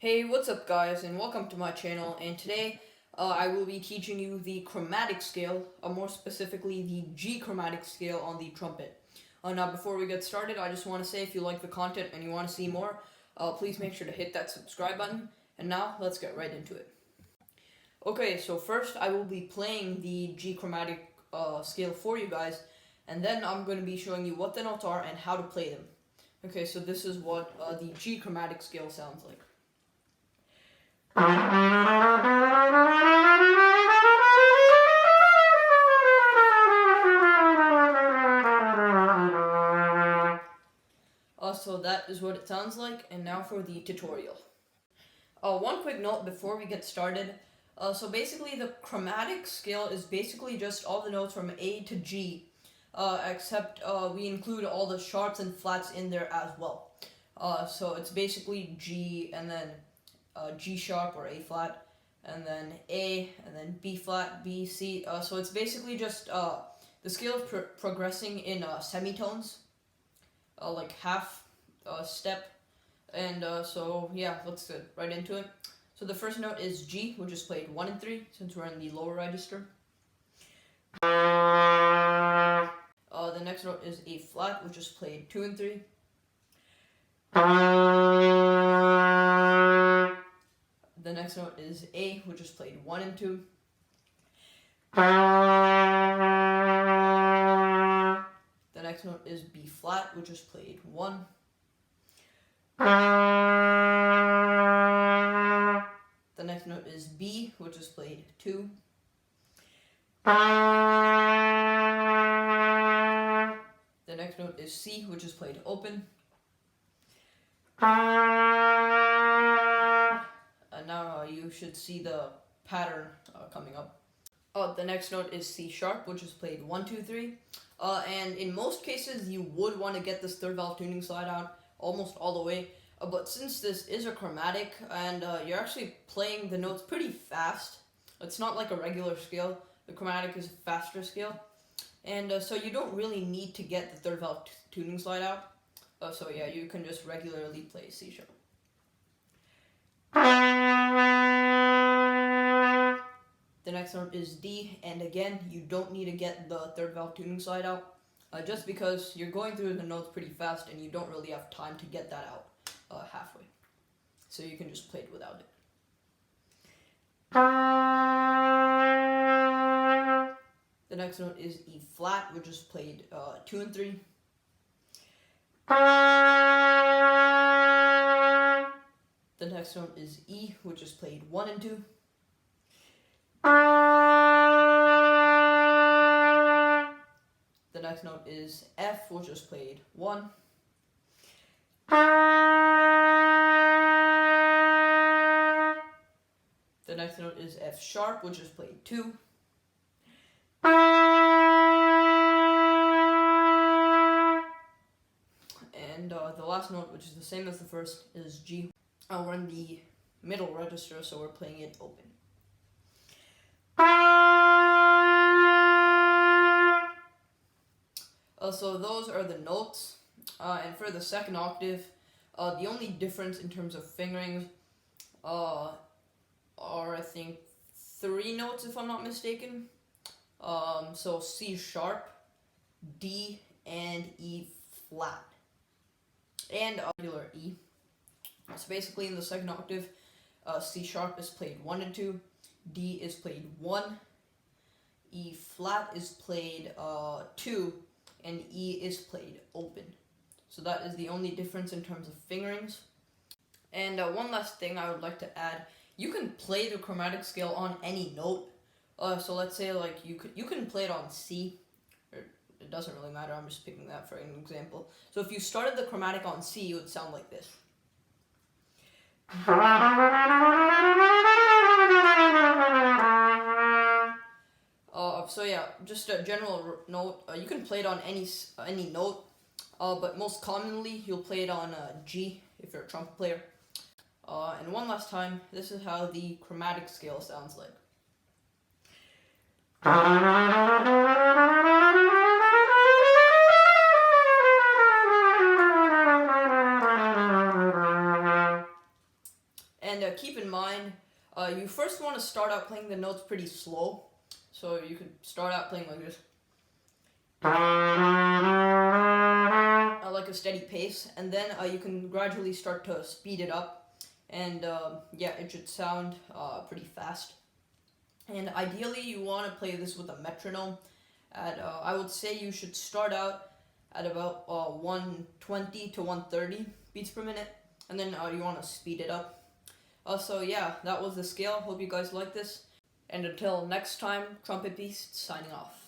Hey, what's up guys, and welcome to my channel, and today I will be teaching you the chromatic scale, more specifically the G chromatic scale on the trumpet. Now before we get started, I just want to say if you like the content and you want to see more, please make sure to hit that subscribe button, and now let's get right into it. Okay, so first I will be playing the G chromatic scale for you guys, and then I'm going to be showing you what the notes are and how to play them. Okay, so this is what the G chromatic scale sounds like. So that is what it sounds like, and now for the tutorial. One quick note before we get started. So basically the chromatic scale is basically just all the notes from A to G, except we include all the sharps and flats in there as well. So it's basically G and then G sharp or A flat, and then A, and then B flat, B, C. So it's basically just the scale of progressing in semitones, like half step. And so yeah, let's get right into it. So the first note is G, which is played 1 and 3, since we're in the lower register. The next note is A flat, which is played 2 and 3. The next note is A, which is played 1 and 2. The next note is B flat, which is played 1. The next note is B, which is played 2. The next note is C, which is played open. And now you should see the pattern coming up. The next note is C sharp, which is played 1, 2, 3. And in most cases, you would want to get this third valve tuning slide out almost all the way. But since this is a chromatic and you're actually playing the notes pretty fast, it's not like a regular scale. The chromatic is a faster scale. And so you don't really need to get the third valve tuning slide out. So yeah, you can just regularly play C sharp. The next note is D, and again, you don't need to get the third valve tuning slide out, just because you're going through the notes pretty fast and you don't really have time to get that out halfway. So you can just play it without it. The next note is E flat, which is played 2 and 3. The next note is E, which is played 1 and 2. The next note is F, which is played 1. The next note is F sharp, which is played 2. And the last note, which is the same as the first, is G. We're in the middle register, so we're playing it open. So those are the notes, and for the second octave, the only difference in terms of fingerings are, I think, 3 notes if I'm not mistaken. So C sharp, D, and E flat, and regular E. So basically in the second octave, C sharp is played 1 and 2, D is played 1, E flat is played 2, and E is played open. So that is the only difference in terms of fingerings. And one last thing I would like to add, you can play the chromatic scale on any note. So let's say like you can play it on C, or it doesn't really matter, I'm just picking that for an example. So if you started the chromatic on C, it would sound like this. So yeah, just a general note, you can play it on any note, but most commonly you'll play it on G if you're a trumpet player. And one last time, this is how the chromatic scale sounds like. And keep in mind, you first want to start out playing the notes pretty slow. So you could start out playing like this. Like a steady pace, and then you can gradually start to speed it up, and yeah, it should sound pretty fast. And ideally you want to play this with a metronome at I would say you should start out at about 120 to 130 beats per minute, and then you want to speed it up. So yeah, that was the scale. Hope you guys like this, and until next time, Trumpet Beast signing off.